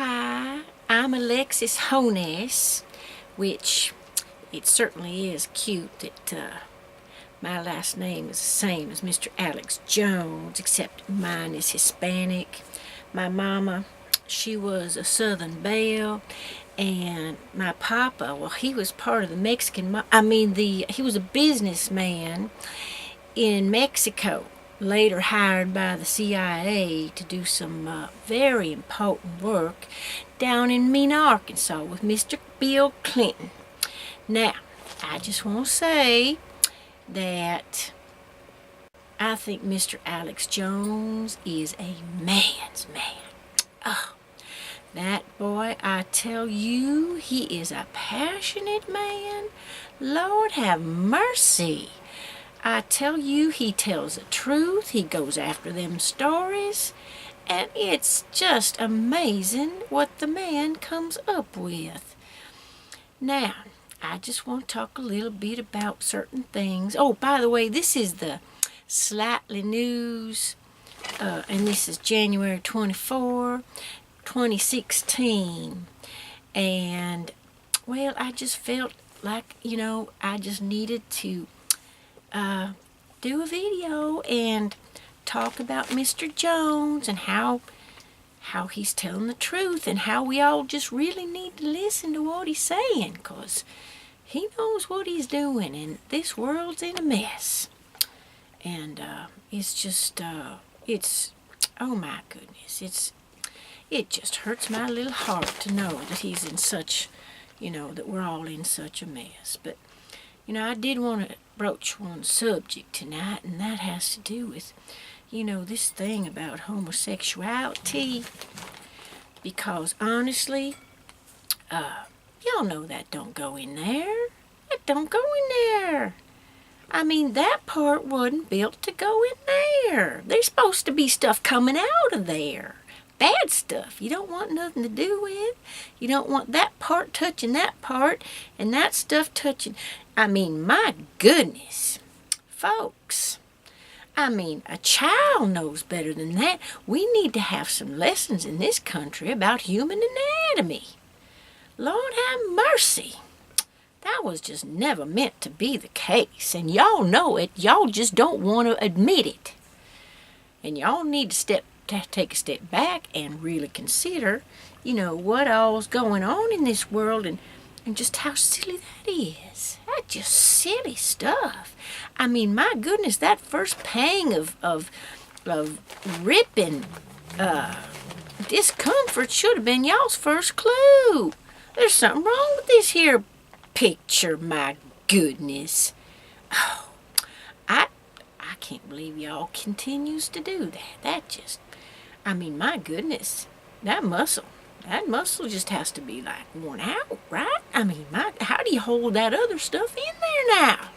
Hi, I'm Alexis Jones, which it certainly is cute that my last name is the same as Mr. Alex Jones, except mine is Hispanic. My mama, she was a Southern belle, and my papa, well, he was part of the Mexican, he was a businessman in Mexico, later hired by the CIA to do some very important work down in Mena, Arkansas with Mr. Bill Clinton. Now, I just want to say that I think Mr. Alex Jones is a man's man. Oh, that boy, I tell you, he is a passionate man. Lord have mercy. I tell you, he tells the truth. He goes after them stories. And it's just amazing what the man comes up with. Now, I just want to talk a little bit about certain things. Oh, by the way, this is the Slightly News. And this is January 24, 2016. And, well, I just felt like, I just needed to do a video and talk about Mr. Jones and how he's telling the truth and how we all just really need to listen to what he's saying, because he knows what he's doing and this world's in a mess. And it's just, oh my goodness, it just hurts my little heart to know that he's in such, that we're all in such a mess. But, I did want to broach one subject tonight, and that has to do with, this thing about homosexuality. Because honestly, y'all know that don't go in there. That don't go in there. I mean, that part wasn't built to go in there. There's supposed to be stuff coming out of there. Bad stuff you don't want nothing to do with. You don't want that part touching that part and that stuff touching. I mean, my goodness, folks. I mean, a child knows better than that. We need to have some lessons in this country about human anatomy. Lord have mercy. That was just never meant to be the case. And y'all know it. Y'all just don't want to admit it. And y'all need to take a step back and really consider, what all's going on in this world and just how silly that is. That's just silly stuff. I mean, my goodness, that first pang of ripping discomfort should have been y'all's first clue. There's something wrong with this here picture, my goodness. Oh, I can't believe y'all continues to do that. That just, I mean, my goodness, that muscle just has to be like worn out, right? I mean, how do you hold that other stuff in there now?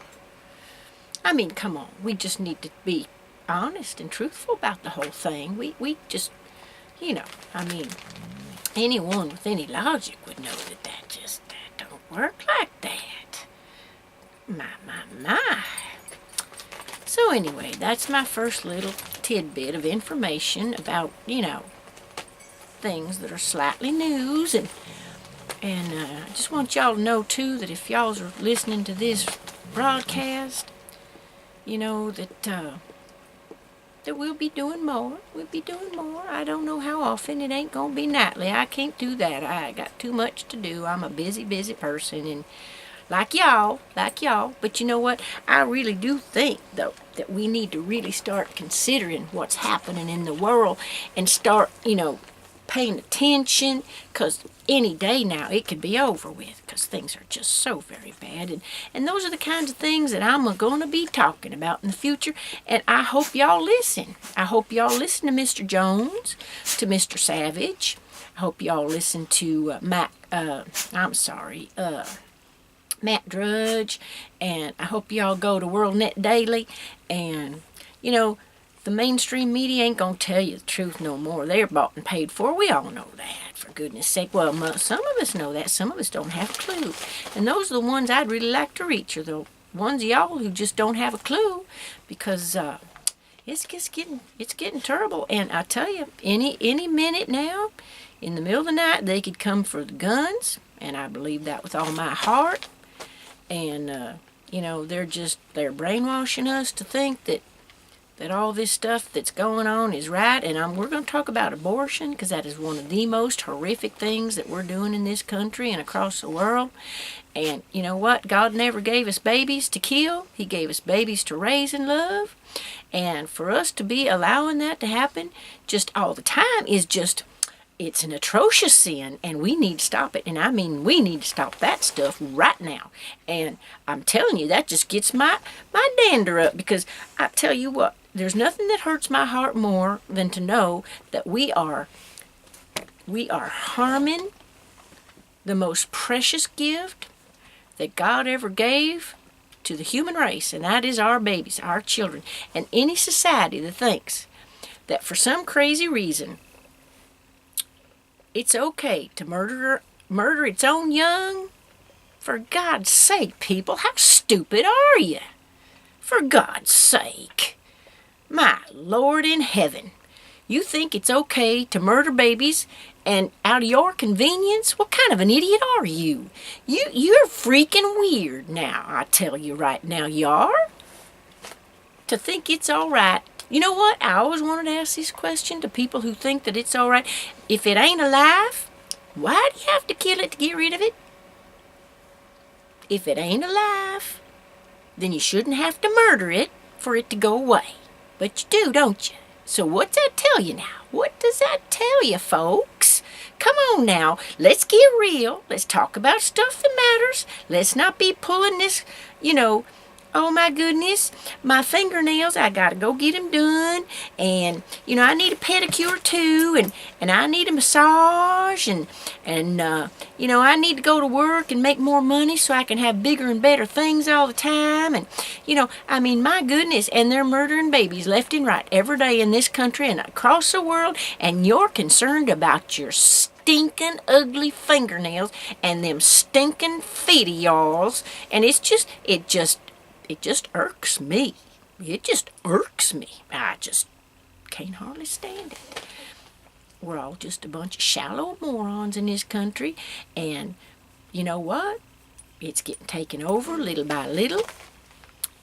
I mean, come on, we just need to be honest and truthful about the whole thing. We just, I mean, anyone with any logic would know that that don't work like that. My. So anyway, that's my first little tidbit of information about, things that are slightly news. And I just want y'all to know, too, that if y'all are listening to this broadcast, that we'll be doing more. We'll be doing more. I don't know how often. It ain't going to be nightly. I can't do that. I got too much to do. I'm a busy person, and like y'all. But you know what? I really do think, though, that we need to really start considering what's happening in the world and start, paying attention, because any day now it could be over with, because things are just so very bad. And those are the kinds of things that I'm going to be talking about in the future, and I hope y'all listen. I hope y'all listen to Mr. Jones, to Mr. Savage. I hope y'all listen to Matt Drudge, and I hope y'all go to WorldNet Daily, and, the mainstream media ain't gonna tell you the truth no more. They're bought and paid for. We all know that, for goodness sake. Well, some of us know that. Some of us don't have a clue. And those are the ones I'd really like to reach, are the ones of y'all who just don't have a clue, because it's getting terrible. And I tell you, any minute now, in the middle of the night they could come for the guns, and I believe that with all my heart. And they're brainwashing us to think that all this stuff that's going on is right. And we're going to talk about abortion, because that is one of the most horrific things that we're doing in this country and across the world. And you know what? God never gave us babies to kill. He gave us babies to raise and love. And for us to be allowing that to happen just all the time is just, it's an atrocious sin, and we need to stop it. And I mean, we need to stop that stuff right now. And I'm telling you, that just gets my dander up, because I tell you what, there's nothing that hurts my heart more than to know that we are harming the most precious gift that God ever gave to the human race, and that is our babies, our children. And any society that thinks that for some crazy reason it's okay to murder its own young, for God's sake, people, how stupid are you? For God's sake. My Lord in heaven. You think it's okay to murder babies, and out of your convenience? What kind of an idiot are you? You're freaking weird now, I tell you right now, you are. To think it's all right. You know what? I always wanted to ask this question to people who think that it's all right. If it ain't alive, why do you have to kill it to get rid of it? If it ain't alive, then you shouldn't have to murder it for it to go away. But you do, don't you? So what's that tell you now? What does that tell you, folks? Come on now, let's get real. Let's talk about stuff that matters. Let's not be pulling this, oh my goodness, my fingernails, I gotta go get them done. And, I need a pedicure too. And I need a massage. And I need to go to work and make more money so I can have bigger and better things all the time. And, my goodness. And they're murdering babies left and right every day in this country and across the world. And you're concerned about your stinking ugly fingernails and them stinking feet of y'alls. And it just irks me. It just irks me. I just can't hardly stand it. We're all just a bunch of shallow morons in this country. And you know what? It's getting taken over little by little.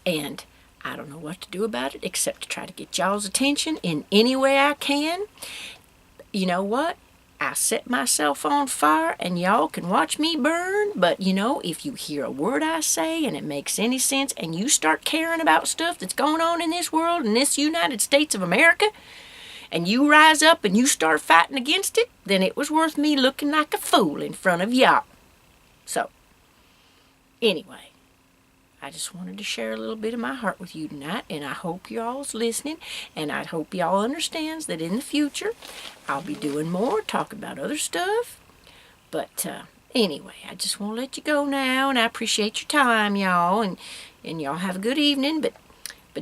And I don't know what to do about it except to try to get y'all's attention in any way I can. You know what? I set myself on fire and y'all can watch me burn, but if you hear a word I say and it makes any sense and you start caring about stuff that's going on in this world, in this United States of America, and you rise up and you start fighting against it, then it was worth me looking like a fool in front of y'all. So, anyway, I just wanted to share a little bit of my heart with you tonight, and I hope y'all's listening, and I hope y'all understands that in the future I'll be doing more, talking about other stuff. But anyway, I just want to let you go now, and I appreciate your time, y'all, and y'all have a good evening, but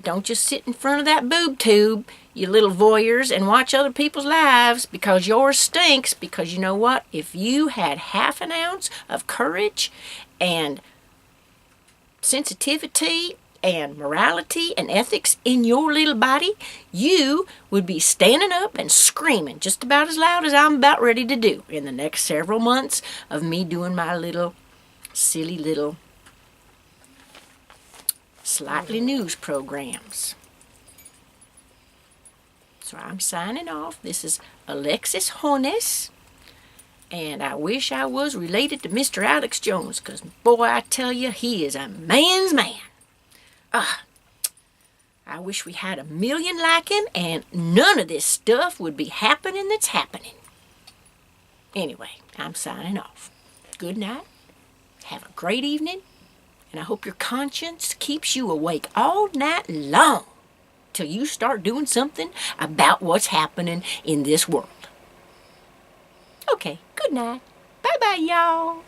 don't just sit in front of that boob tube, you little voyeurs, and watch other people's lives, because yours stinks. Because you know what? If you had half an ounce of courage and sensitivity and morality and ethics in your little body, you would be standing up and screaming just about as loud as I'm about ready to do in the next several months of me doing my little silly little slightly news programs. So I'm signing off. This is Alexis Jones. And I wish I was related to Mr. Alex Jones, because, boy, I tell you, he is a man's man. I wish we had 1 million like him, and none of this stuff would be happening that's happening. Anyway, I'm signing off. Good night. Have a great evening. And I hope your conscience keeps you awake all night long till you start doing something about what's happening in this world. Okay, good night. Bye-bye, y'all.